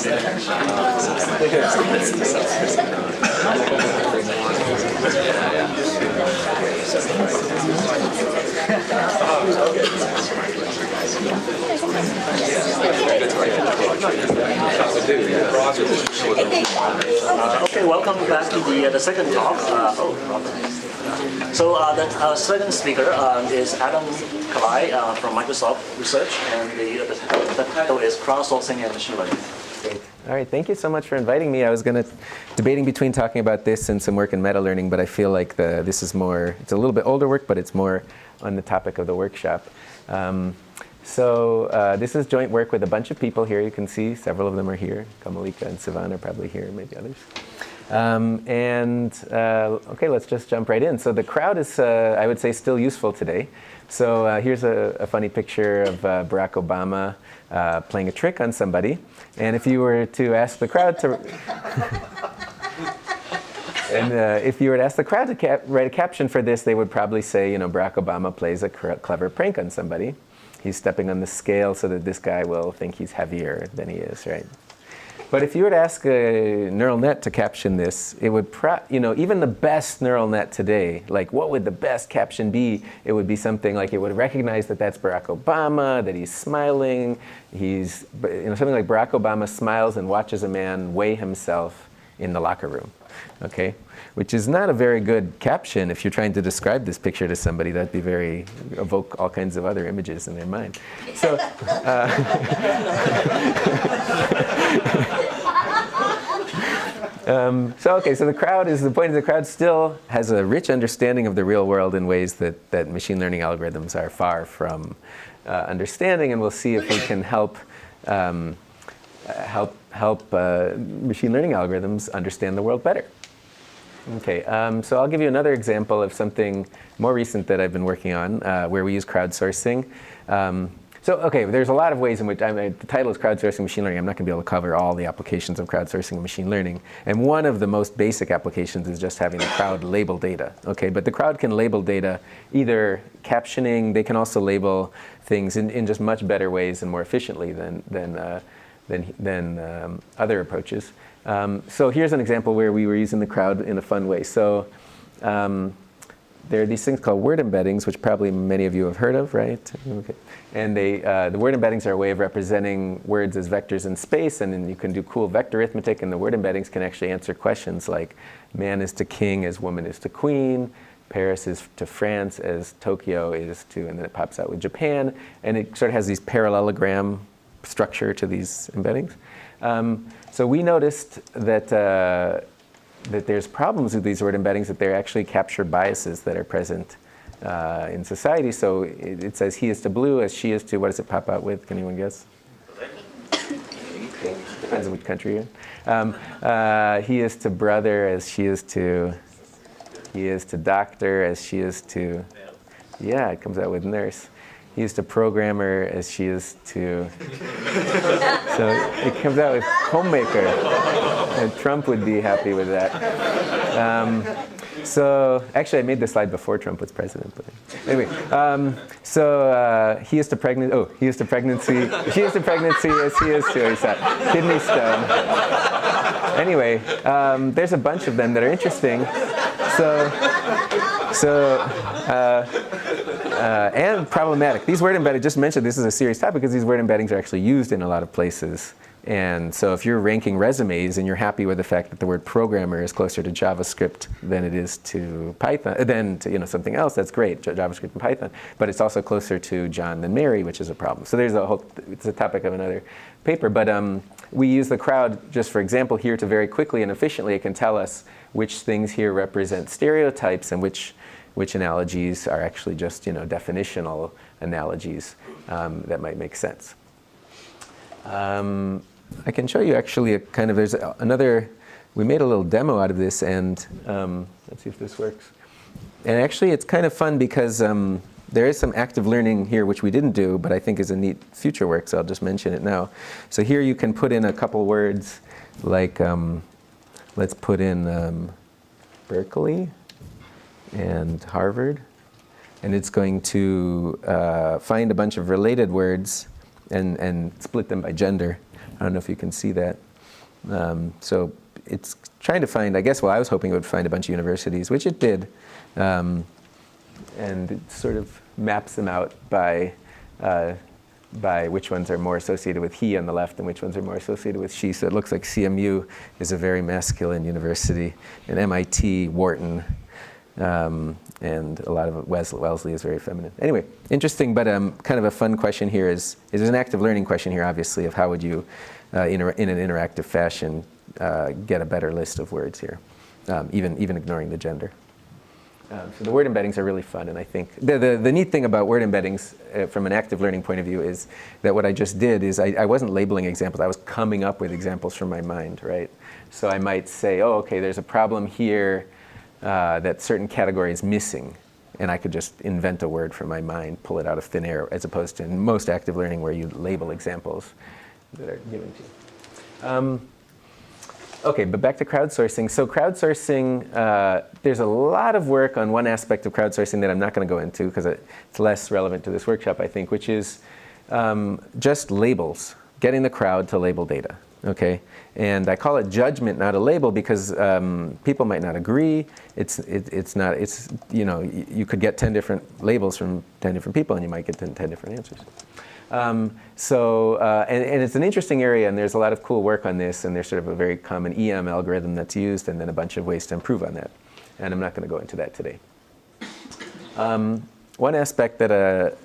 Okay, welcome back to the second talk. The second speaker is Adam Kalai from Microsoft Research, and the title is Crowdsourcing and Machine Learning. Great. All right, thank you so much for inviting me. I was debating between talking about this and some work in meta learning, but I feel like this is more, it's a little bit older work, but it's more on the topic of the workshop. This is joint work with a bunch of people here. You can see several of them are here. Kamalika and Sivan are probably here, maybe others. Okay, let's just jump right in. So the crowd is, I would say, still useful today. So here's a funny picture of Barack Obama playing a trick on somebody. And if you were to ask the crowd to... if you were to ask the crowd to write a caption for this, they would probably say, you know, Barack Obama plays a clever prank on somebody. He's stepping on the scale so that this guy will think he's heavier than he is, right? But if you were to ask a neural net to caption this, it would, even the best neural net today, like what would the best caption be? It would be something like it would recognize that that's Barack Obama, that he's smiling. Something like Barack Obama smiles and watches a man weigh himself in the locker room, okay? Which is not a very good caption if you're trying to describe this picture to somebody. That'd be evoke all kinds of other images in their mind. So, so the point is the crowd still has a rich understanding of the real world in ways that machine learning algorithms are far from understanding, and we'll see if we can help machine learning algorithms understand the world better. Okay, so I'll give you another example of something more recent that I've been working on, where we use crowdsourcing. Okay, there's a lot of ways in which, the title is Crowdsourcing Machine Learning. I'm not going to be able to cover all the applications of crowdsourcing and machine learning. And one of the most basic applications is just having the crowd label data. Okay, but the crowd can label data either captioning, they can also label things in just much better ways and more efficiently than other approaches. So here's an example where we were using the crowd in a fun way. So there are these things called word embeddings, which probably many of you have heard of, right? Okay. And the word embeddings are a way of representing words as vectors in space, and then you can do cool vector arithmetic, and the word embeddings can actually answer questions like man is to king as woman is to queen, Paris is to France as Tokyo is to, and then it pops out with Japan, and it sort of has these parallelogram structure to these embeddings. So we noticed that there's problems with these word embeddings, that they actually capture biases that are present in society. So it says he is to blue as she is to, what does it pop out with? Can anyone guess? Depends on which country you're in. He is to brother as she is to, he is to doctor as she is to, yeah, it comes out with nurse. He is to programmer as she is to, so it comes out with homemaker. And Trump would be happy with that. So actually I made this slide before Trump was president. But anyway, he is to pregnancy, he is to pregnancy, she is to pregnancy as he is to, kidney stone. Anyway, there's a bunch of them that are interesting. And problematic. These word embeddings, just mentioned this is a serious topic because these word embeddings are actually used in a lot of places. And so if you're ranking resumes and you're happy with the fact that the word programmer is closer to JavaScript than it is to Python, than to something else, that's great, JavaScript and Python. But it's also closer to John than Mary, which is a problem. So there's it's a topic of another paper. But we use the crowd, just for example, here to very quickly and efficiently, it can tell us which things here represent stereotypes and which analogies are actually just definitional analogies that might make sense. I can show you actually there's another, we made a little demo out of this, and let's see if this works. And actually it's kind of fun because there is some active learning here which we didn't do, but I think is a neat future work, so I'll just mention it now. So here you can put in a couple words like, let's put in Berkeley and Harvard, and it's going to find a bunch of related words and split them by gender. I don't know if you can see that. So it's trying to find, I guess, well, I was hoping it would find a bunch of universities, which it did. And it sort of maps them out by which ones are more associated with he on the left and which ones are more associated with she. So it looks like CMU is a very masculine university, and MIT, Wharton, and a lot of Wellesley is very feminine. Anyway, interesting, but kind of a fun question here is there's an active learning question here, obviously, of how would you, in an interactive fashion, get a better list of words here, even ignoring the gender. So the word embeddings are really fun, and I think the neat thing about word embeddings from an active learning point of view is that what I just did is I wasn't labeling examples, I was coming up with examples from my mind, right? So I might say, oh, okay, there's a problem here that certain category is missing, and I could just invent a word from my mind, pull it out of thin air, as opposed to in most active learning where you label examples that are given to you. Okay, but back to crowdsourcing. So crowdsourcing, there's a lot of work on one aspect of crowdsourcing that I'm not going to go into because it's less relevant to this workshop, I think, which is just labels, getting the crowd to label data. Okay, and I call it judgment, not a label, because people might not agree. It's not. It's, you know, you could get 10 different labels from 10 different people, and you might get 10 different answers. And it's an interesting area, and there's a lot of cool work on this, and there's sort of a very common EM algorithm that's used, and then a bunch of ways to improve on that. And I'm not going to go into that today. One aspect that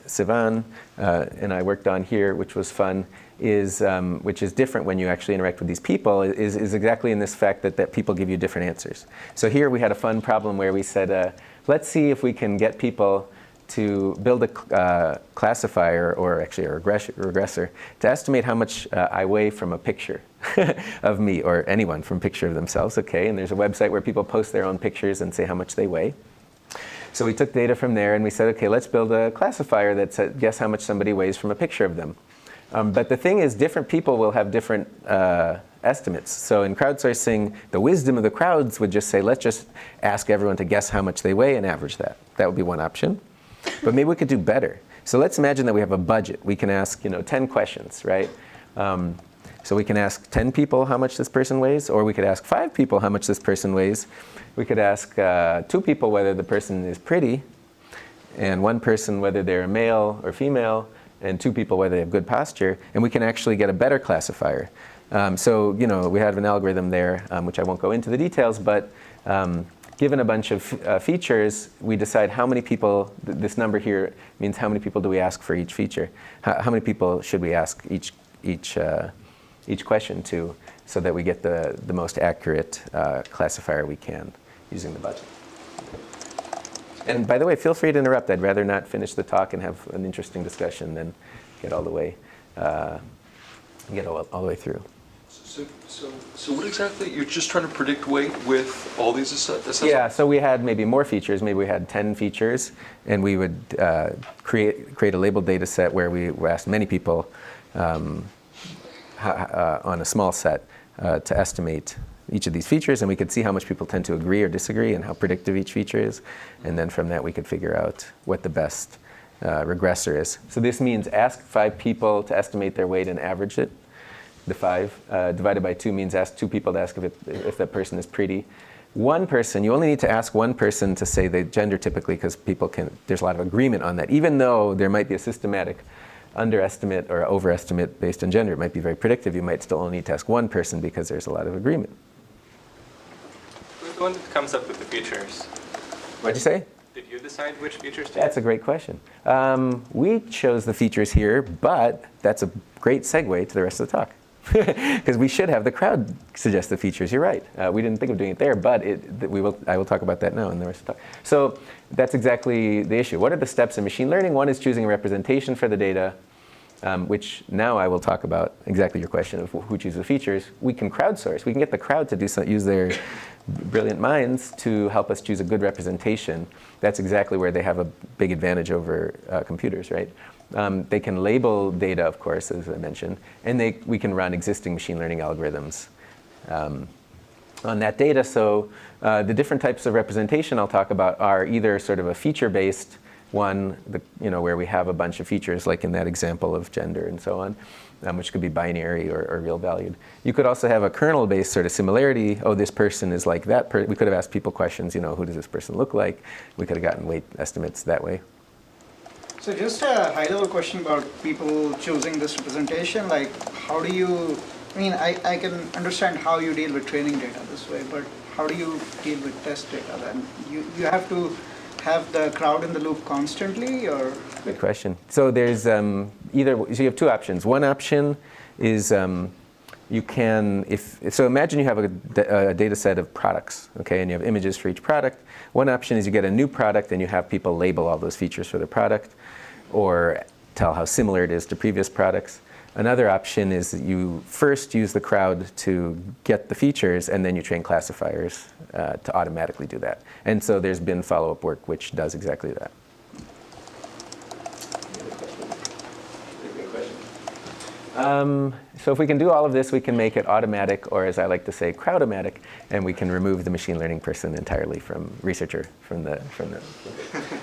Sivan and I worked on here, which was fun, is which is different when you actually interact with these people, is exactly in this fact that people give you different answers. So here we had a fun problem where we said, let's see if we can get people to build a classifier, or actually a regressor, to estimate how much I weigh from a picture of me, or anyone from a picture of themselves. Okay, and there's a website where people post their own pictures and say how much they weigh. So we took data from there and we said, okay, let's build a classifier that says, guess how much somebody weighs from a picture of them. But the thing is, different people will have different estimates. So in crowdsourcing, the wisdom of the crowds would just say, let's just ask everyone to guess how much they weigh and average that. That would be one option. But maybe we could do better. So let's imagine that we have a budget. We can ask, 10 questions, right? So we can ask 10 people how much this person weighs, or we could ask 5 people how much this person weighs. We could ask 2 people whether the person is pretty, and 1 person whether they're male or female, and 2 people whether they have good posture, and we can actually get a better classifier. So we have an algorithm there, which I won't go into the details, but given a bunch of features, we decide how many people, this number here means how many people do we ask for each feature. How many people should we ask each question to, so that we get the most accurate classifier we can using the budget. And by the way, feel free to interrupt. I'd rather not finish the talk and have an interesting discussion than get all the way through. So what exactly, you're just trying to predict weight with all these assessments? Yeah, so we had maybe more features. Maybe we had 10 features, and we would create a labeled data set where we asked many people on a small set to estimate each of these features, and we could see how much people tend to agree or disagree and how predictive each feature is. And then from that, we could figure out what the best regressor is. So this means ask 5 people to estimate their weight and average it. The 5 divided by 2 means ask 2 people to ask if that person is pretty. 1 person, you only need to ask 1 person to say the gender typically, because there's a lot of agreement on that. Even though there might be a systematic underestimate or overestimate based on gender, it might be very predictive, you might still only need to ask 1 person because there's a lot of agreement. Who's the one that comes up with the features? What'd you say? Did you decide which features to That's a great question. We chose the features here, but that's a great segue to the rest of the talk. Because we should have the crowd suggest the features. You're right. We didn't think of doing it there, but I will talk about that now in the rest of the talk. So that's exactly the issue. What are the steps in machine learning? One is choosing a representation for the data, which now I will talk about exactly your question of who chooses the features. We can crowdsource. We can get the crowd to use their brilliant minds to help us choose a good representation. That's exactly where they have a big advantage over computers, right? They can label data, of course, as I mentioned, and we can run existing machine learning algorithms on that data. So the different types of representation I'll talk about are either sort of a feature-based one, where we have a bunch of features, like in that example of gender and so on, which could be binary or real valued. You could also have a kernel-based sort of similarity. Oh, this person is like that person. We could have asked people questions, who does this person look like? We could have gotten weight estimates that way. So just a high-level question about people choosing this representation. Like, how do you, I can understand how you deal with training data this way, but how do you deal with test data then? You have to have the crowd in the loop constantly, or? Good question. So there's so you have two options. One option is you can, so imagine you have a data set of products, okay, and you have images for each product. One option is you get a new product and you have people label all those features for the product or tell how similar it is to previous products. Another option is that you first use the crowd to get the features and then you train classifiers to automatically do that. And so there's been follow-up work which does exactly that. So if we can do all of this, we can make it automatic, or as I like to say, crowdomatic, and we can remove the machine learning person entirely from researcher from the.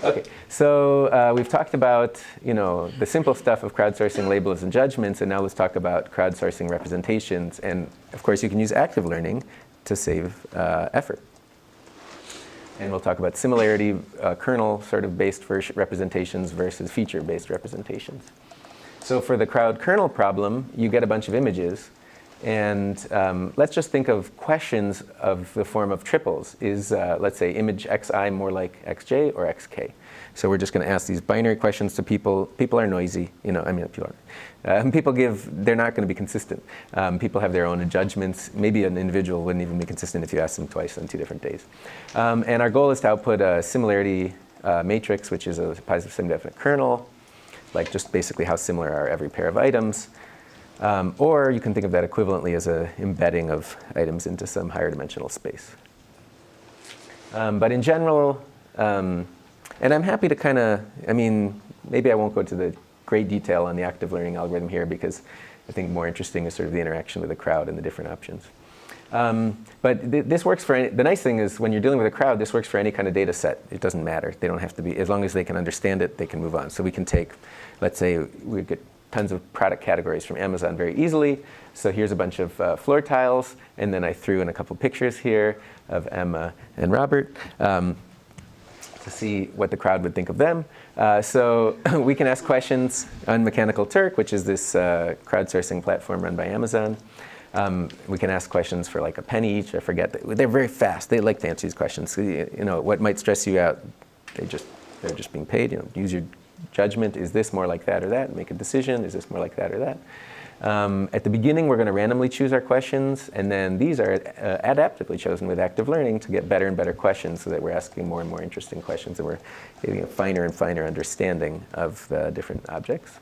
Okay, so we've talked about the simple stuff of crowdsourcing labels and judgments, and now let's talk about crowdsourcing representations. And of course, you can use active learning to save effort. And we'll talk about similarity, kernel sort of based representations versus feature-based representations. So for the crowd kernel problem, you get a bunch of images. And let's just think of questions of the form of triples. Is, let's say, image xi more like xj or xk? So we're just going to ask these binary questions to people. People are noisy. People they're not going to be consistent. People have their own judgments. Maybe an individual wouldn't even be consistent if you asked them twice on 2 different days. And our goal is to output a similarity matrix, which is a positive semi-definite kernel, like just basically how similar are every pair of items. Or you can think of that equivalently as an embedding of items into some higher dimensional space. But in general, and I'm happy to maybe I won't go to the great detail on the active learning algorithm here because I think more interesting is sort of the interaction with the crowd and the different options. But this works for the nice thing is when you're dealing with a crowd, this works for any kind of data set. It doesn't matter. They don't have to be, as long as they can understand it, they can move on. So we can take, let's say we get tons of product categories from Amazon very easily. So here's a bunch of floor tiles, and then I threw in a couple pictures here of Emma and Robert to see what the crowd would think of them. So we can ask questions on Mechanical Turk, which is this crowdsourcing platform run by Amazon. We can ask questions for like a penny each. I forget. They're very fast. They like to answer these questions. What might stress you out? They're just being paid. Use your judgment. Is this more like that or that? Make a decision. Is this more like that or that? At the beginning, we're going to randomly choose our questions, and then these are adaptively chosen with active learning to get better and better questions, so that we're asking more and more interesting questions, and we're getting a finer and finer understanding of the different objects.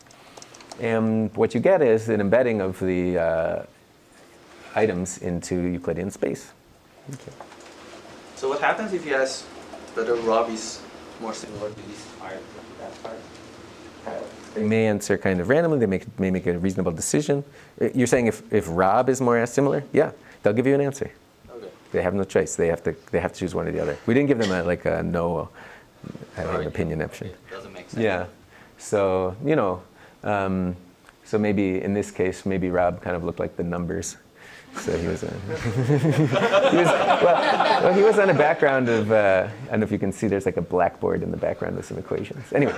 And what you get is an embedding of the items into Euclidean space. Okay. So what happens if you ask whether Rob is more similar to this part or that part? They may answer kind of randomly. They may make a reasonable decision. You're saying if Rob is more similar? Yeah, they'll give you an answer. Okay. They have no choice. They have to choose one or the other. We didn't give them a no an opinion option. It doesn't make sense. Yeah. So so maybe in this case, maybe Rob kind of looked like the numbers. So he was, he was on a background of, I don't know if you can see, there's like a blackboard in the background with some equations. Anyway,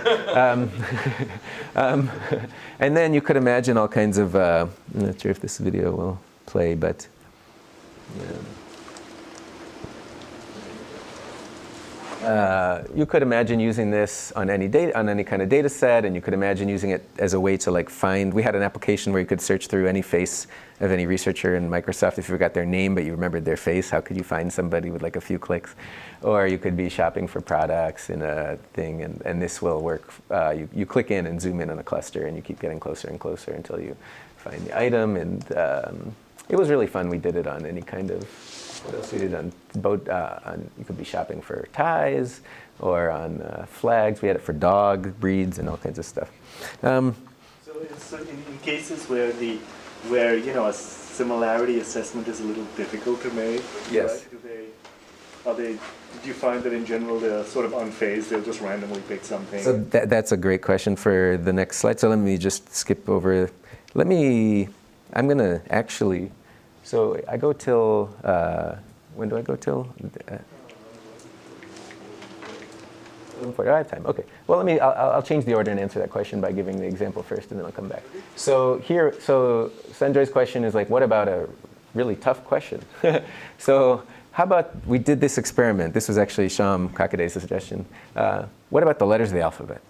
and then you could imagine all kinds of, I'm not sure if this video will play, but you could imagine using this on any kind of data set, and you could imagine using it as a way to find. We had an application where you could search through any face of any researcher in Microsoft. If you forgot their name but you remembered their face, how could you find somebody with a few clicks? Or you could be shopping for products in a thing, and this will work. You click in and zoom in on a cluster, and you keep getting closer and closer until you find the item. And it was really fun. We did it on any kind of. What else we did on boat? You could be shopping for ties or on flags. We had it for dog breeds and all kinds of stuff. So in cases where a similarity assessment is a little difficult to make, yes. Right? did you find that in general they're sort of unfazed, they'll just randomly pick something? So that's a great question for the next slide. So let me just skip over. I'm going to actually, so I go till, when do I go till? I have time. Okay. Well, I'll change the order and answer that question by giving the example first, and then I'll come back. So here, so Sanjoy's question is like, what about a really tough question? So how about we did this experiment? This was actually Shyam Kakaday's suggestion. What about the letters of the alphabet?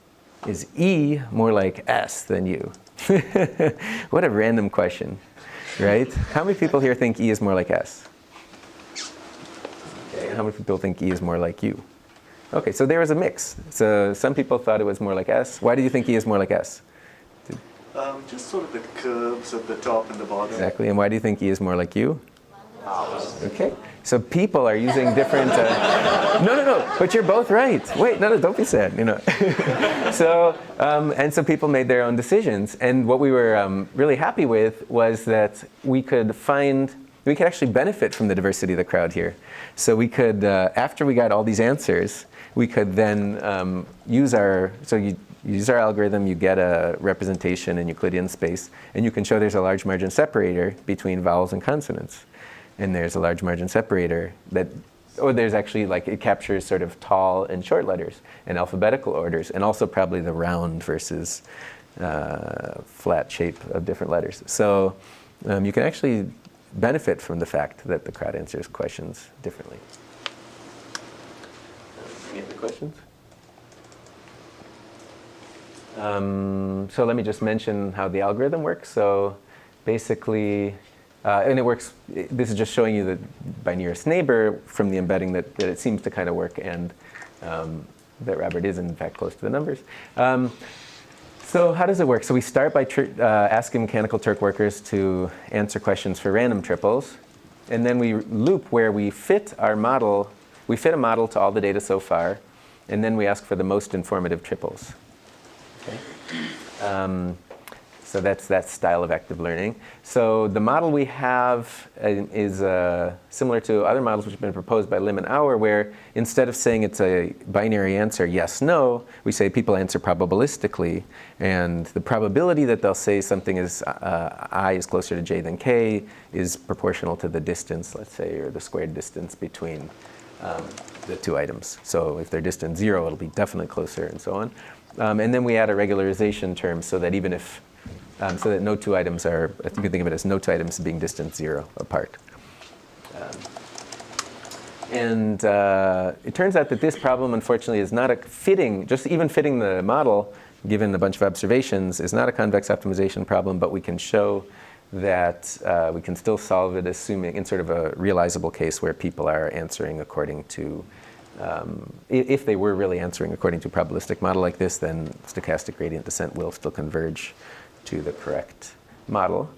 Is E more like S than U? What a random question, right? How many people here think E is more like S? Okay. How many people think E is more like U? Okay, so there was a mix. So some people thought it was more like S. Why do you think E is more like S? Just sort of the curves at the top and the bottom. Exactly. And why do you think E is more like U? Okay. So people are using different. No. But you're both right. Wait, no, don't be sad. So and so people made their own decisions, and what we were really happy with was that we could actually benefit from the diversity of the crowd here. So we could, after we got all these answers, we could then use our algorithm, you get a representation in Euclidean space, and you can show there's a large margin separator between vowels and consonants. And there's a large margin separator there's actually, like, it captures sort of tall and short letters and alphabetical orders, and also probably the round versus flat shape of different letters. So you can actually benefit from the fact that the crowd answers questions differently. Any other questions? So let me just mention how the algorithm works. So basically, and it works, this is just showing you the by nearest neighbor from the embedding that it seems to kind of work, and that Robert is in fact close to the numbers. So how does it work? So we start by asking Mechanical Turk workers to answer questions for random triples. And then we loop where we fit a model to all the data so far. And then we ask for the most informative triples. Okay? So that's that style of active learning. So the model we have is similar to other models which have been proposed by Lim and Auer, where instead of saying it's a binary answer, yes, no, we say people answer probabilistically. And the probability that they'll say something is I is closer to j than k is proportional to the distance, let's say, or the squared distance between the two items. So if they're distant 0, it'll be definitely closer, and so on. And then we add a regularization term so that even if so that no two items are, you can think of it as no two items being distant 0 apart. And it turns out that this problem, unfortunately, is not a fitting, just even fitting the model, given a bunch of observations, is not a convex optimization problem, but we can show that we can still solve it assuming in sort of a realizable case where people are answering according to, if they were really answering according to a probabilistic model like this, then stochastic gradient descent will still converge to the correct model.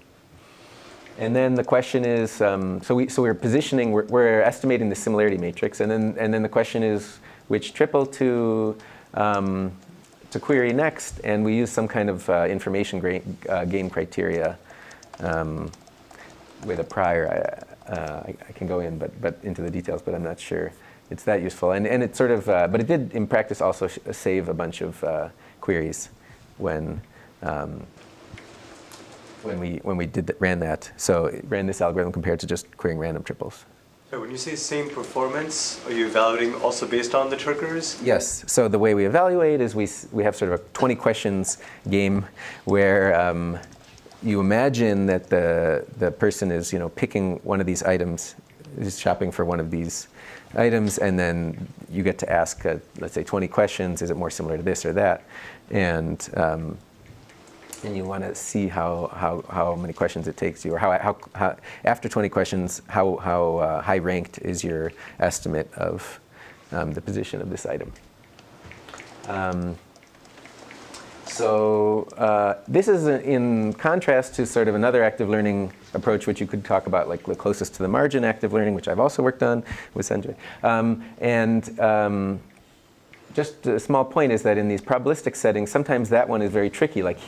And then the question is, so we're positioning, we're estimating the similarity matrix, and then the question is which triple to query next, and we use some kind of information game criteria with a prior. I can go in, but into the details, but I'm not sure it's that useful. And it sort of, but it did in practice also save a bunch of queries when we ran that. So it ran this algorithm compared to just querying random triples. So when you say same performance, are you evaluating also based on the triggers? Yes. So the way we evaluate is we have sort of a 20 questions game where you imagine that the person is picking one of these items, is shopping for one of these items, and then you get to ask let's say 20 questions. Is it more similar to this or that? And you want to see how many questions it takes you, or how after 20 questions, how high ranked is your estimate of the position of this item. So this is in contrast to sort of another active learning approach, which you could talk about, like the closest to the margin active learning, which I've also worked on with Sanjay. Just a small point is that in these probabilistic settings, sometimes that one is very tricky. Like,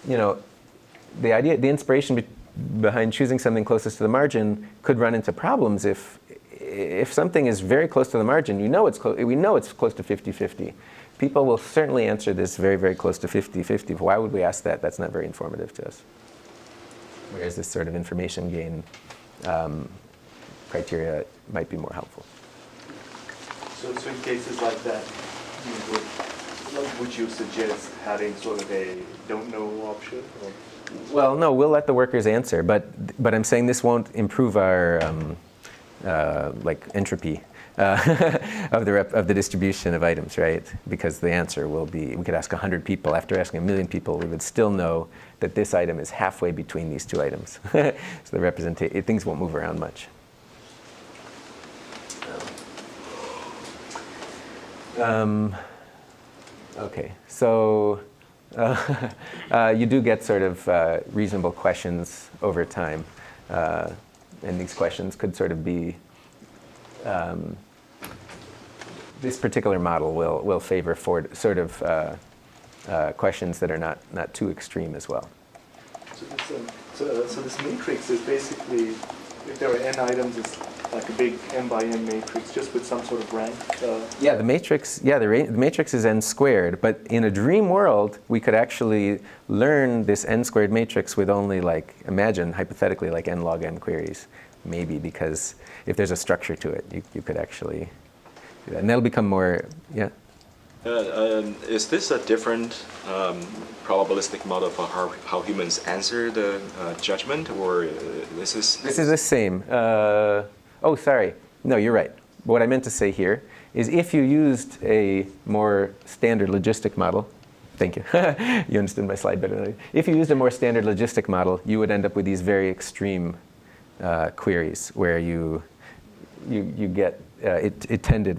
the inspiration behind choosing something closest to the margin could run into problems if if something is very close to the margin, we know it's close to 50-50. People will certainly answer this very, very close to 50-50. Why would we ask that? That's not very informative to us. Whereas this sort of information gain criteria might be more helpful. So in cases like that, would you suggest having sort of a don't know option? Or? Well, no, we'll let the workers answer, but I'm saying this won't improve our like entropy of the distribution of items, right? Because the answer will be, we could ask 100 people. After asking 1 million people, we would still know that this item is halfway between these two items. So the things won't move around much. Okay, so you do get sort of reasonable questions over time. And these questions could sort of be, this particular model will favor sort of questions that are not too extreme as well. So this matrix is basically, if there are n items, it's like a big n by n matrix, just with some sort of rank. Yeah, the matrix. Yeah, the matrix is n squared. But in a dream world, we could actually learn this n squared matrix with only, like, imagine hypothetically, like n log n queries, maybe, because if there's a structure to it, you could actually do that, and that'll become more. Yeah. Is this a different probabilistic model for how humans answer the judgment, or this is? This is the same. Oh, sorry. No, you're right. What I meant to say here is if you used a more standard logistic model, thank you. You understood my slide better than I did. If you used a more standard logistic model, you would end up with these very extreme queries where you get,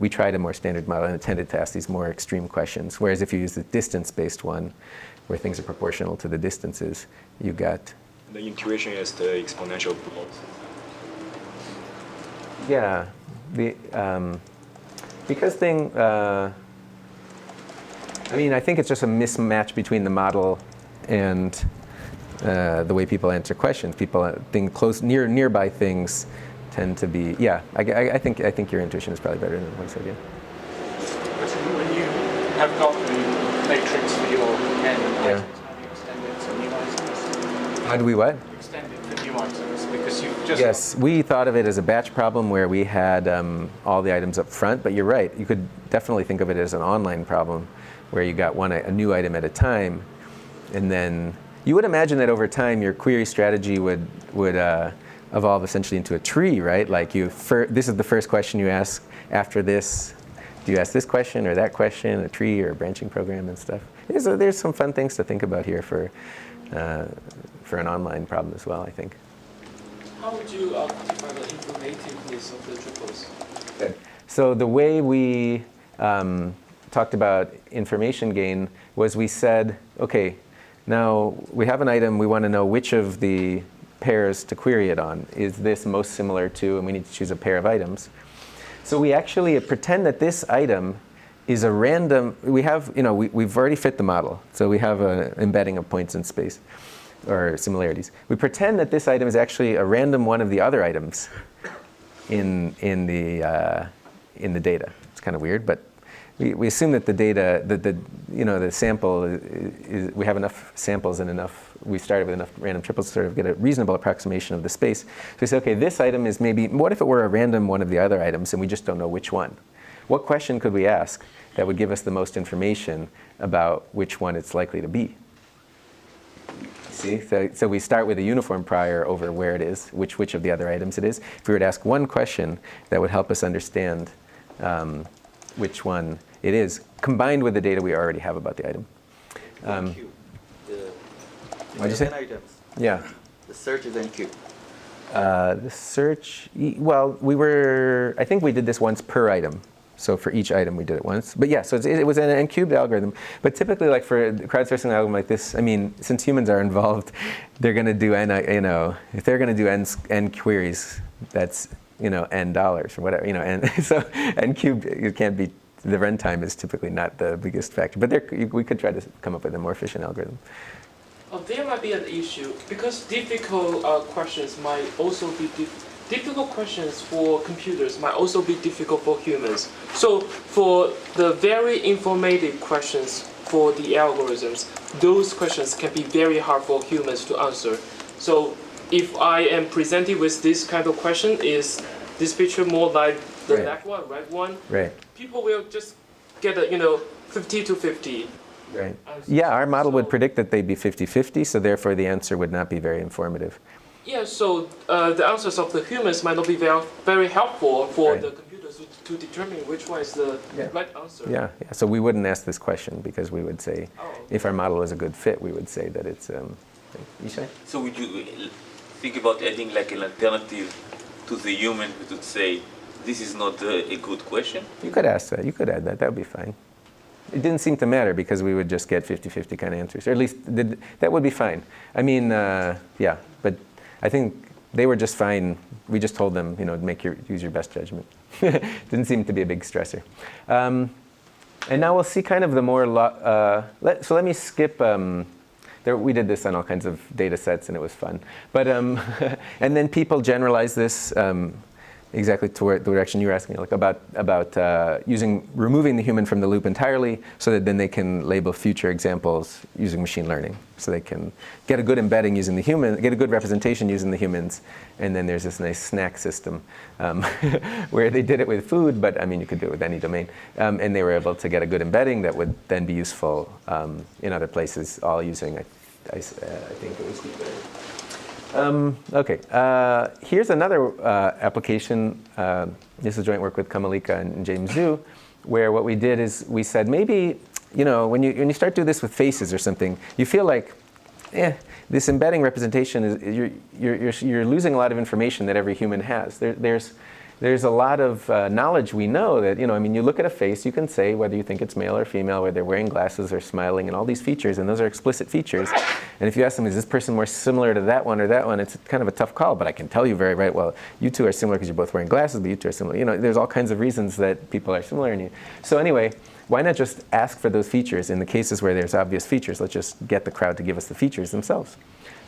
we tried a more standard model and it tended to ask these more extreme questions. Whereas if you use the distance-based one, where things are proportional to the distances, you got. The intuition is the exponential growth. Yeah, because I mean, I think it's just a mismatch between the model and the way people answer questions. People think nearby things tend to be. Yeah, I think your intuition is probably better than what I said. Yeah. When you have got the matrix for your n items, how do you extend it to new items? How do we what? Extend it for new items, because you've just. Yes, we thought of it as a batch problem where we had all the items up front, but you're right. You could definitely think of it as an online problem where you got a new item at a time, and then you would imagine that over time your query strategy would evolve essentially into a tree, right? Like this is the first question you ask. After this, do you ask this question or that question, a tree or a branching program and stuff? There's some fun things to think about here for an online problem as well, I think. How would you quantify the informativeness of the triples? Good. So the way we talked about information gain was we said, okay, now we have an item, we want to know which of the pairs to query it on. Is this most similar to, and we need to choose a pair of items. So we actually pretend that this item is a random, we've already fit the model. So we have an embedding of points in space, or similarities. We pretend that this item is actually a random one of the other items in the data. It's kind of weird, but we assume that the data, the sample, we have enough samples and enough, we started with enough random triples to sort of get a reasonable approximation of the space. So we say, okay, this item is maybe, what if it were a random one of the other items and we just don't know which one? What question could we ask that would give us the most information about which one it's likely to be? See, so we start with a uniform prior over where it is, which of the other items it is. If we were to ask one question, that would help us understand which one it is, combined with the data we already have about the item. What'd you say? Items. Yeah. The search is n cubed. The search, well, I think we did this once per item. So for each item we did it once. But yeah, so it was an n-cubed algorithm. But typically, like for a crowdsourcing algorithm like this, I mean, since humans are involved, they're going to do if they're going to do n queries, that's, n dollars or whatever, and so n-cubed, it can't be, the runtime is typically not the biggest factor. But we could try to come up with a more efficient algorithm. There might be an issue because difficult questions might also be difficult questions for computers might also be difficult for humans. So for the very informative questions for the algorithms, those questions can be very hard for humans to answer. So if I am presented with this kind of question, is this picture more like the left one, right one? Right. People will just get a 50 to 50. Right. Yeah, our model would predict that they'd be 50-50, so therefore the answer would not be very informative. Yeah, so the answers of the humans might not be very helpful for the computers to determine which one is the right answer. Yeah, yeah, so we wouldn't ask this question because we would say, if our model was a good fit, we would say that it's, Yishai? So would you think about adding like an alternative to the human who would say, this is not a good question? You could ask that, you could add that, that would be fine. It didn't seem to matter because we would just get 50-50 kind of answers, or at least that would be fine. I mean, yeah, but I think they were just fine. We just told them, use your best judgment. Didn't seem to be a big stressor. And now we'll see kind of the more, so let me skip, we did this on all kinds of data sets and it was fun. But, and then people generalize this exactly to the direction you were asking, like about removing the human from the loop entirely so that then they can label future examples using machine learning. So they can get a good embedding using the human, get a good representation using the humans, and then there's this nice snack system where they did it with food, but I mean you could do it with any domain. And they were able to get a good embedding that would then be useful in other places, all using, I think it was okay, here's another application. This is a joint work with Kamalika and James Zhu, where what we did is we said maybe, when you start doing this with faces or something, you feel like, this embedding representation is you're losing a lot of information that every human has. There's a lot of knowledge we know that, I mean, you look at a face, you can say whether you think it's male or female, whether they're wearing glasses or smiling, and all these features, and those are explicit features. And if you ask them, is this person more similar to that one or that one, it's kind of a tough call, but I can tell you very right, well, you two are similar because you're both wearing glasses, but you two are similar. There's all kinds of reasons that people are similar. So anyway, why not just ask for those features? In the cases where there's obvious features, let's just get the crowd to give us the features themselves.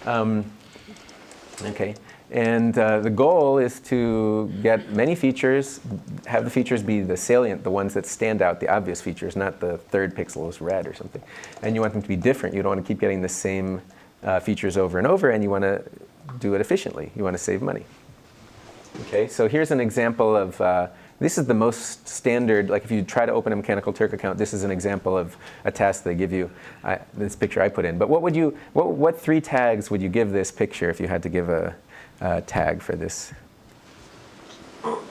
Okay. And the goal is to get many features, have the features be the salient, the ones that stand out, the obvious features, not the third pixel is red or something. And you want them to be different. You don't want to keep getting the same features over and over, and you want to do it efficiently. You want to save money. Okay, so here's an example of, this is the most standard, like if you try to open a Mechanical Turk account, this is an example of a task they give you, this picture I put in. But what 3 tags would you give this picture if you had to give a tag for this?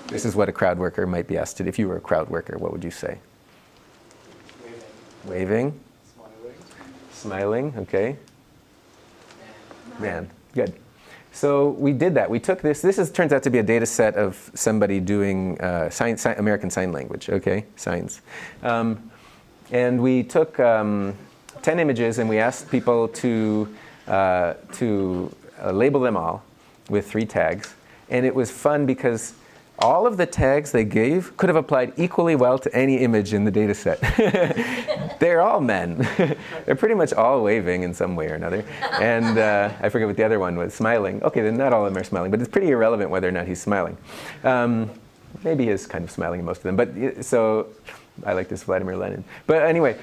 This is what a crowd worker might be asked to do. If you were a crowd worker, what would you say? Waving. Smiling, okay. Man, good. So we did that. We took this. Turns out to be a data set of somebody doing American Sign Language, okay, signs. And we took 10 images and we asked people to label them all with 3 tags. And it was fun because all of the tags they gave could have applied equally well to any image in the data set. They're all men. They're pretty much all waving in some way or another. And I forget what the other one was, smiling. Okay, then not all of them are smiling, but it's pretty irrelevant whether or not he's smiling. Maybe he is kind of smiling in most of them. But so I like this Vladimir Lenin. But anyway,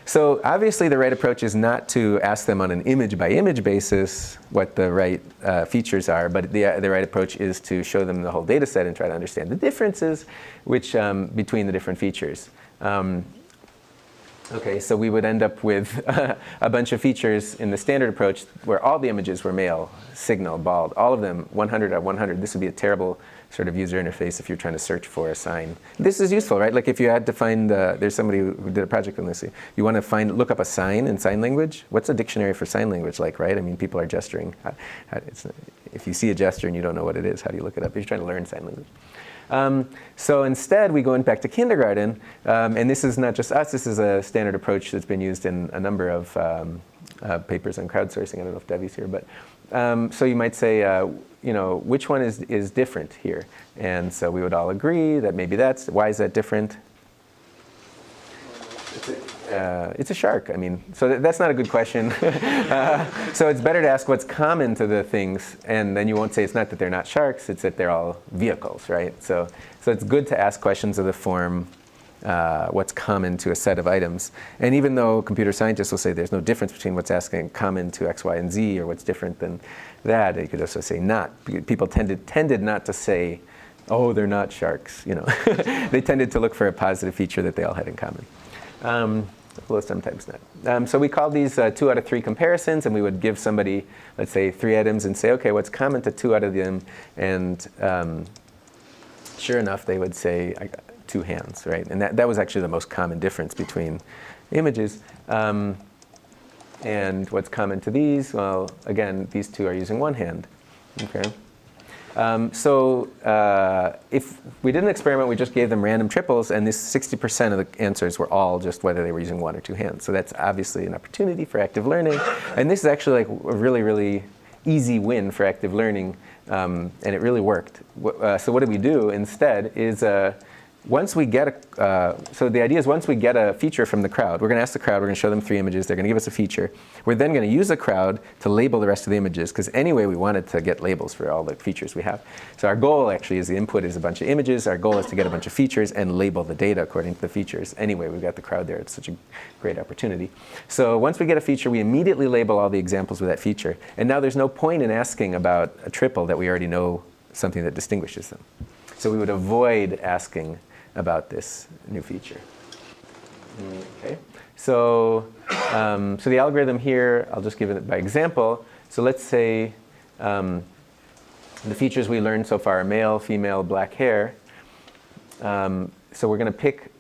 so obviously the right approach is not to ask them on an image-by-image basis what the right features are, but the right approach is to show them the whole data set and try to understand the differences between the different features. Okay, so we would end up with a bunch of features in the standard approach where all the images were male, signal, bald, all of them 100 out of 100. This would be a terrible sort of user interface if you're trying to search for a sign. This is useful, right? Like if you had to find, there's somebody who did a project on this. You want to look up a sign in sign language. What's a dictionary for sign language like, right? I mean, people are gesturing. If you see a gesture and you don't know what it is, how do you look it up if you're trying to learn sign language? So instead, we go back to kindergarten, and this is not just us. This is a standard approach that's been used in a number of papers on crowdsourcing. I don't know if Devi's here, but so you might say, which one is different here? And so we would all agree that maybe why is that different? it's a shark. I mean, so that's not a good question. So it's better to ask what's common to the things, and then you won't say it's not that they're not sharks, it's that they're all vehicles, right? So it's good to ask questions of the form, what's common to a set of items. And even though computer scientists will say there's no difference between what's asking common to X, Y, and Z, or what's different than that, you could also say not. People tended not to say, oh, they're not sharks, you know. They tended to look for a positive feature that they all had in common. Although sometimes not. So we call these 2 out of 3 comparisons, and we would give somebody, let's say, 3 items and say, okay, what's common to 2 out of them? And sure enough, they would say, I got 2 hands, right? And that was actually the most common difference between images. And what's common to these? Well, again, these 2 are using 1 hand. Okay. If we did an experiment, we just gave them random triples, and this 60% of the answers were all just whether they were using 1 or 2 hands. So that's obviously an opportunity for active learning. And this is actually like a really, really easy win for active learning, and it really worked. So what did we do instead is once we get so the idea is once we get a feature from the crowd, we're going to ask the crowd, we're going to show them 3 images, they're going to give us a feature. We're then going to use the crowd to label the rest of the images, because anyway we wanted to get labels for all the features we have. So our goal actually is the input is a bunch of images, our goal is to get a bunch of features and label the data according to the features. Anyway, we've got the crowd there, it's such a great opportunity. So once we get a feature, we immediately label all the examples with that feature. And now there's no point in asking about a triple that we already know something that distinguishes them. So we would avoid asking about this new feature. Okay, so the algorithm here, I'll just give it by example. So let's say the features we learned so far are male, female, black hair. So we're going to pick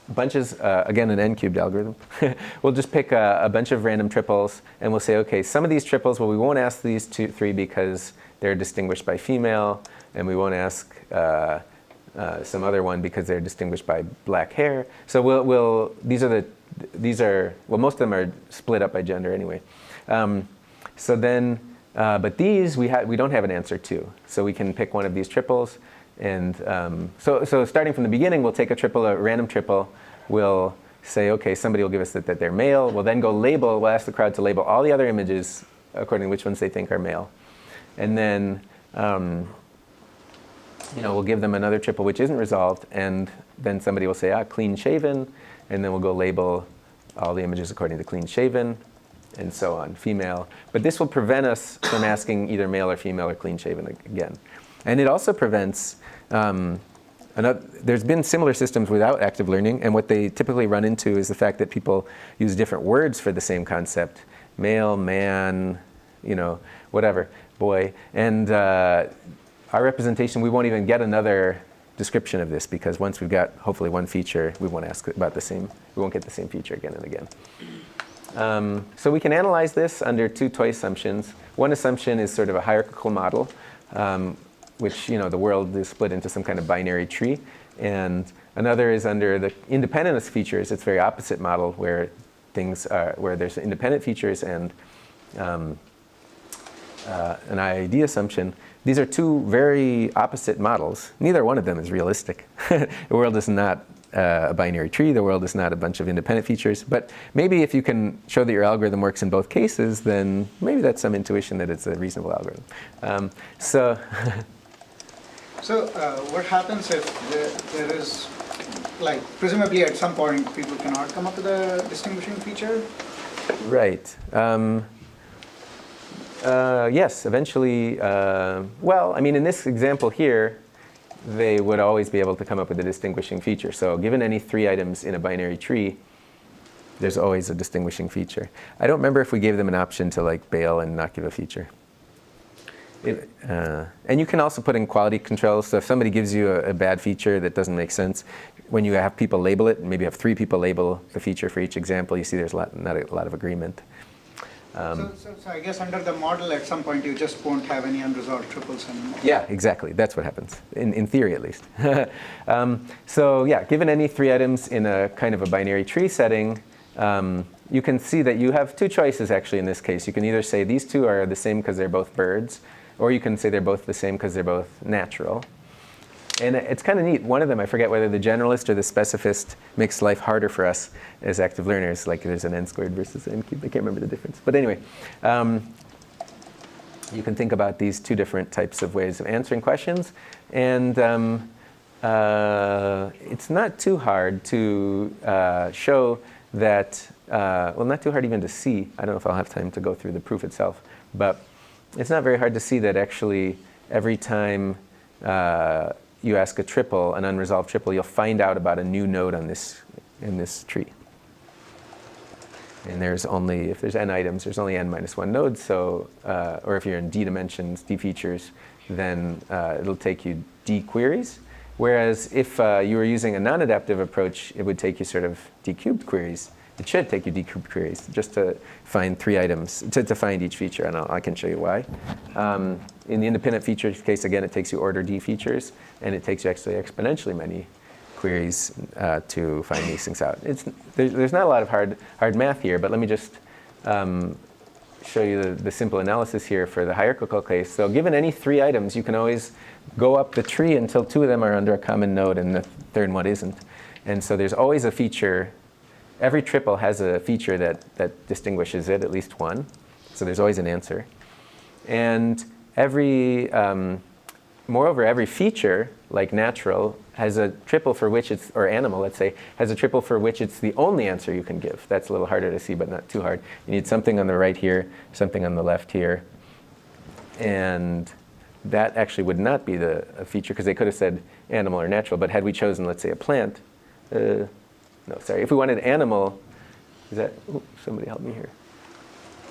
bunches, again, an n-cubed algorithm. We'll just pick a bunch of random triples, and we'll say, okay, some of these triples, well, we won't ask these 3 because they're distinguished by female, and we won't ask some other one because they're distinguished by black hair. So well, most of them are split up by gender anyway. So then, but these we don't have an answer to. So we can pick one of these triples, and so starting from the beginning, we'll take a random triple. We'll say, okay, somebody will give us that they're male. We'll then go label. We'll ask the crowd to label all the other images according to which ones they think are male, and then. We'll give them another triple which isn't resolved, and then somebody will say, clean shaven, and then we'll go label all the images according to clean shaven, and so on, female. But this will prevent us from asking either male or female or clean shaven again. And it also prevents, there's been similar systems without active learning, and what they typically run into is the fact that people use different words for the same concept, male, man, whatever, boy, and our representation, we won't even get another description of this, because once we've got hopefully one feature, we won't ask about the same. We won't get the same feature again and again. So we can analyze this under 2 toy assumptions. One assumption is sort of a hierarchical model, which the world is split into some kind of binary tree, and another is under the independence features. It's a very opposite model where where there's independent features and an ID assumption. These are 2 very opposite models. Neither one of them is realistic. The world is not a binary tree. The world is not a bunch of independent features. But maybe if you can show that your algorithm works in both cases, then maybe that's some intuition that it's a reasonable algorithm. So what happens if there is, presumably at some point people cannot come up with a distinguishing feature? Right. Yes, eventually, well, I mean, in this example here, they would always be able to come up with a distinguishing feature. So given any 3 items in a binary tree, there's always a distinguishing feature. I don't remember if we gave them an option to bail and not give a feature. And you can also put in quality controls. So if somebody gives you a bad feature that doesn't make sense, when you have people label it, maybe have 3 people label the feature for each example, you see there's not a lot of agreement. So I guess under the model, at some point, you just won't have any unresolved triples anymore. Yeah, exactly. That's what happens, in theory at least. So yeah, given any 3 items in a kind of a binary tree setting, you can see that you have 2 choices actually in this case. You can either say these 2 are the same because they're both birds, or you can say they're both the same because they're both natural. And it's kind of neat. One of them, I forget whether the generalist or the specificist, makes life harder for us as active learners. Like there's an n squared versus n cubed. I can't remember the difference. But anyway, you can think about these two different types of ways of answering questions. And it's not too hard to show that, well, not too hard even to see. I don't know if I'll have time to go through the proof itself. But it's not very hard to see that actually every time you ask a triple, an unresolved triple, you'll find out about a new node on in this tree. And there's only, if there's n items, there's only n minus 1 nodes. So, or if you're in d dimensions, d features, then it'll take you d queries. Whereas if you were using a non-adaptive approach, it would take you sort of d cubed queries. It should take you d cubed queries just to find 3 items, to find each feature, and I can show you why. In the independent features case, again, it takes you order d features, and it takes you actually exponentially many queries to find these things out. There's not a lot of hard math here, but let me just show you the simple analysis here for the hierarchical case. So given any 3 items, you can always go up the tree until 2 of them are under a common node and the third one isn't. And so there's always a feature. Every triple has a feature that distinguishes it, at least one. So there's always an answer. And moreover, every feature, like natural, has a triple for which it's, or animal, let's say, has a triple for which it's the only answer you can give. That's a little harder to see, but not too hard. You need something on the right here, something on the left here. And that actually would not be a feature, because they could have said animal or natural. But had we chosen, let's say, a plant, no, sorry. If we wanted animal, is that, somebody help me here.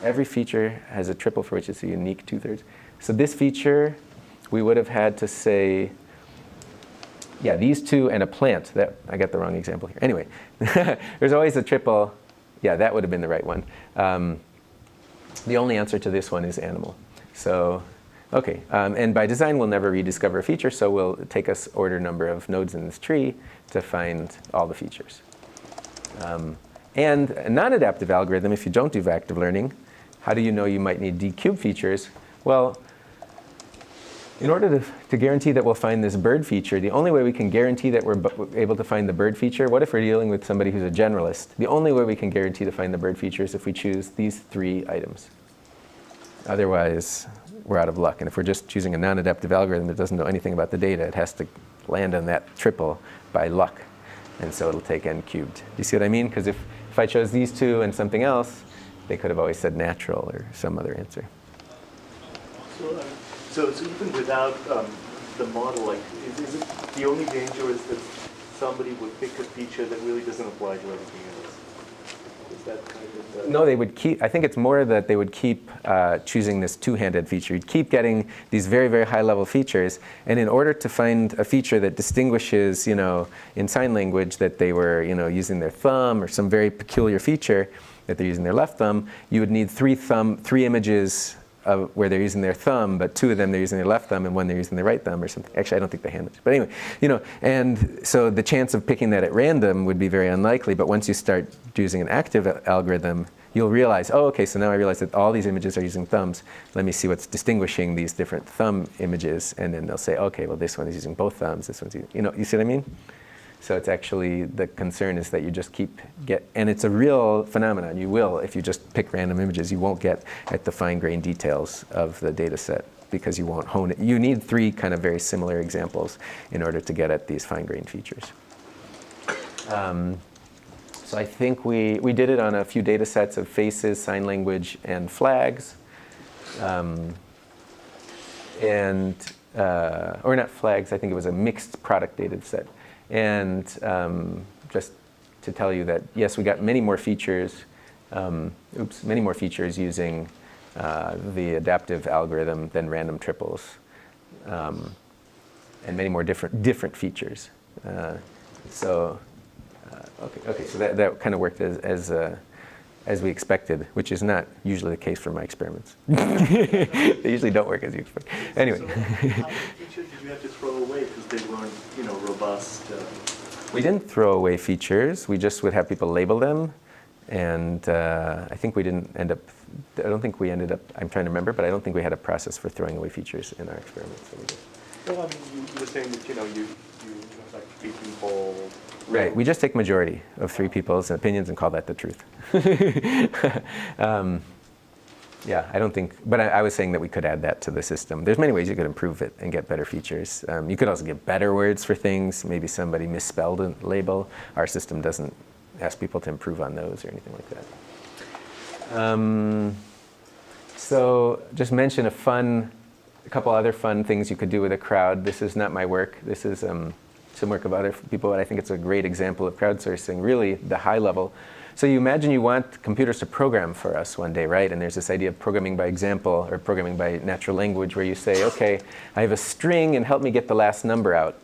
Every feature has a triple for which it's a unique 2/3. So this feature, we would have had to say, yeah, these 2 and a plant. I got the wrong example here. Anyway, there's always a triple. Yeah, that would have been the right one. The only answer to this one is animal. So, okay. And by design, we'll never rediscover a feature, so we'll take us order number of nodes in this tree to find all the features. And a non-adaptive algorithm, if you don't do active learning, how do you know you might need d cubed features? Well, in order to guarantee that we'll find this bird feature, the only way we can guarantee that we're able to find the bird feature, what if we're dealing with somebody who's a generalist? The only way we can guarantee to find the bird feature is if we choose these 3 items. Otherwise, we're out of luck. And if we're just choosing a non-adaptive algorithm that doesn't know anything about the data, it has to land on that triple by luck. And so it'll take n cubed. Do you see what I mean? Because if I chose these 2 and something else, they could have always said natural or some other answer. So even without the model, like, is it the only danger is that somebody would pick a feature that really doesn't apply to everything else? Is that kind of No, they would keep, I think it's more that they would keep choosing this 2-handed feature. You'd keep getting these very, very high-level features, and in order to find a feature that distinguishes, in sign language that they were, using their thumb or some very peculiar feature that they're using their left thumb, you would need 3 images where they're using their thumb, but 2 of them they're using their left thumb and 1 they're using their right thumb or something. Actually, I don't think they hand it. But anyway, and so the chance of picking that at random would be very unlikely. But once you start using an active algorithm, you'll realize, oh, okay, so now I realize that all these images are using thumbs. Let me see what's distinguishing these different thumb images. And then they'll say, okay, well, this one is using both thumbs. This one's using, you see what I mean? So it's actually, the concern is that you just and it's a real phenomenon. You will, if you just pick random images, you won't get at the fine-grained details of the data set because you won't hone it. You need 3 kind of very similar examples in order to get at these fine-grained features. So I think we did it on a few data sets of faces, sign language, and flags. Or not flags, I think it was a mixed product data set. And just to tell you that, yes, we got many more features, many more features using the adaptive algorithm than random triples, and many more different features. So that kind of worked as we expected, which is not usually the case for my experiments. They usually don't work as you expect. Anyway. So how many features did you have to throw away because they weren't, robust? We didn't throw away features. We just would have people label them. And I think we didn't end up, I don't think we ended up, I'm trying to remember, but I don't think we had a process for throwing away features in our experiments. So Well, I mean, you were saying that, you have like 3 people. Right. We just take majority of 3 people's opinions and call that the truth. Yeah, I don't think, but I was saying that we could add that to the system. There's many ways you could improve it and get better features. You could also get better words for things. Maybe somebody misspelled a label. Our system doesn't ask people to improve on those or anything like that. So just mention a couple other fun things you could do with a crowd. This is not my work. This is some work of other people, but I think it's a great example of crowdsourcing, really the high level. So you imagine you want computers to program for us one day, right? And there's this idea of programming by example or programming by natural language where you say, okay, I have a string and help me get the last number out.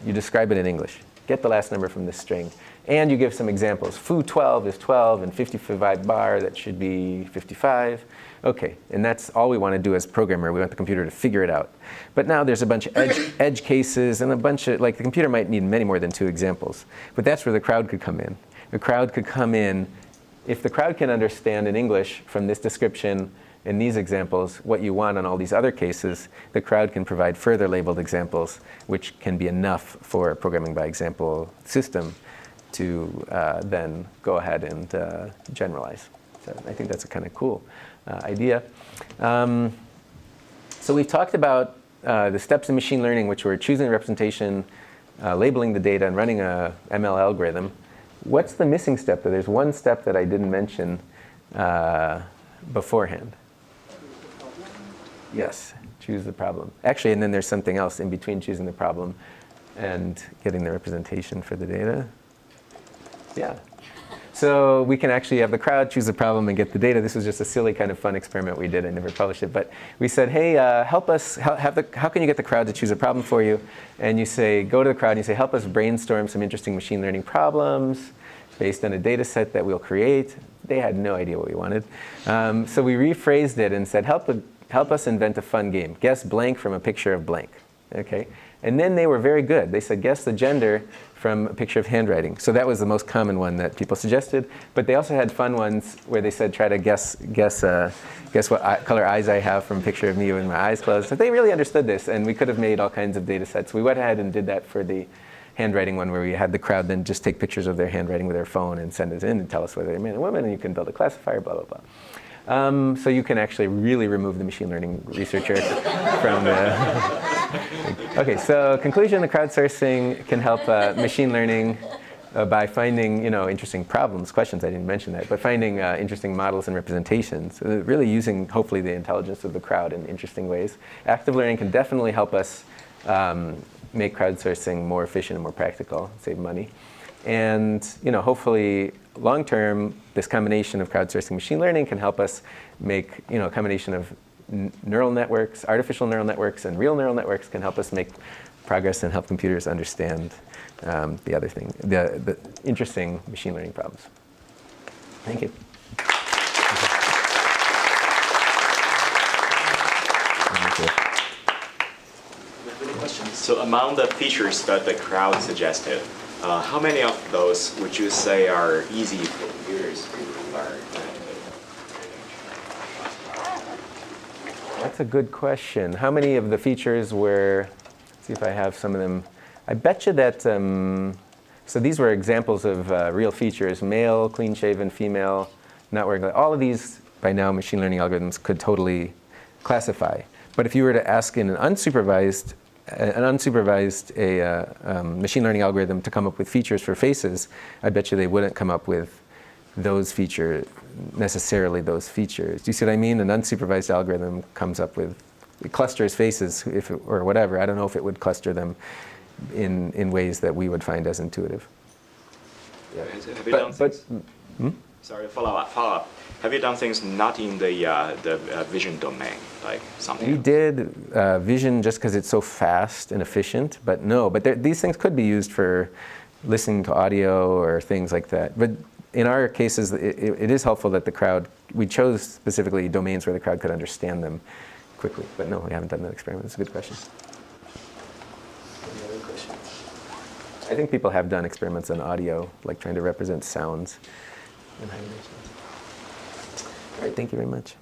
You describe it in English. Get the last number from this string. And you give some examples. Foo12 is 12 and 55 bar, that should be 55. Okay, and that's all we want to do as a programmer. We want the computer to figure it out. But now there's a bunch of edge cases and a bunch of, like the computer might need many more than 2 examples. But that's where the crowd could come in. The crowd could come in, if the crowd can understand in English from this description in these examples what you want on all these other cases, the crowd can provide further labeled examples, which can be enough for a programming by example system to then go ahead and generalize. So I think that's a kind of cool idea. So we've talked about the steps in machine learning, which were choosing a representation, labeling the data, and running a ML algorithm. What's the missing step? There's one step that I didn't mention beforehand. Yes, choose the problem. Actually, and then there's something else in between choosing the problem and getting the representation for the data. Yeah. So we can actually have the crowd choose the problem and get the data. This was just a silly kind of fun experiment we did. I never published it. But we said, hey, help us, how can you get the crowd to choose a problem for you? And you say, go to the crowd and you say, help us brainstorm some interesting machine learning problems based on a data set that we'll create. They had no idea what we wanted. So we rephrased it and said, help us invent a fun game. Guess blank from a picture of blank. Okay? And then they were very good. They said, guess the gender from a picture of handwriting. So that was the most common one that people suggested. But they also had fun ones where they said, try to guess what color eyes I have from a picture of me with my eyes closed. So they really understood this, and we could have made all kinds of data sets. We went ahead and did that for the handwriting one, where we had the crowd then just take pictures of their handwriting with their phone and send it in and tell us whether they're man or woman, and you can build a classifier, blah, blah, blah. So you can actually really remove the machine learning researcher from the... Okay, so conclusion, the crowdsourcing can help machine learning by finding interesting problems, questions, I didn't mention that, but finding interesting models and representations, really using, hopefully, the intelligence of the crowd in interesting ways. Active learning can definitely help us make crowdsourcing more efficient and more practical, save money. And hopefully, long term, this combination of crowdsourcing and machine learning can help us make a combination of neural networks, artificial neural networks, and real neural networks can help us make progress and help computers understand the interesting machine learning problems. Thank you. So among the features that the crowd suggested, how many of those would you say are easy for computers to learn? That's a good question. How many of the features were, let's see if I have some of them. I bet you that, so these were examples of real features, male, clean-shaven, female, not wearing glasses. All of these, by now, machine learning algorithms could totally classify. But if you were to ask in an unsupervised machine learning algorithm to come up with features for faces, I bet you they wouldn't come up with necessarily those features. Do you see what I mean? An unsupervised algorithm comes up with, it clusters faces or whatever. I don't know if it would cluster them in ways that we would find as intuitive. Yeah. Have you done things? Sorry, follow up. Have you done things not in the vision domain, like something? We did vision just because it's so fast and efficient, but no. But these things could be used for listening to audio or things like that. But in our cases, it is helpful that the crowd, we chose specifically domains where the crowd could understand them quickly. But no, we haven't done that experiment. It's a good question. Any other questions? I think people have done experiments on audio, like trying to represent sounds in high dimensions. All right, thank you very much.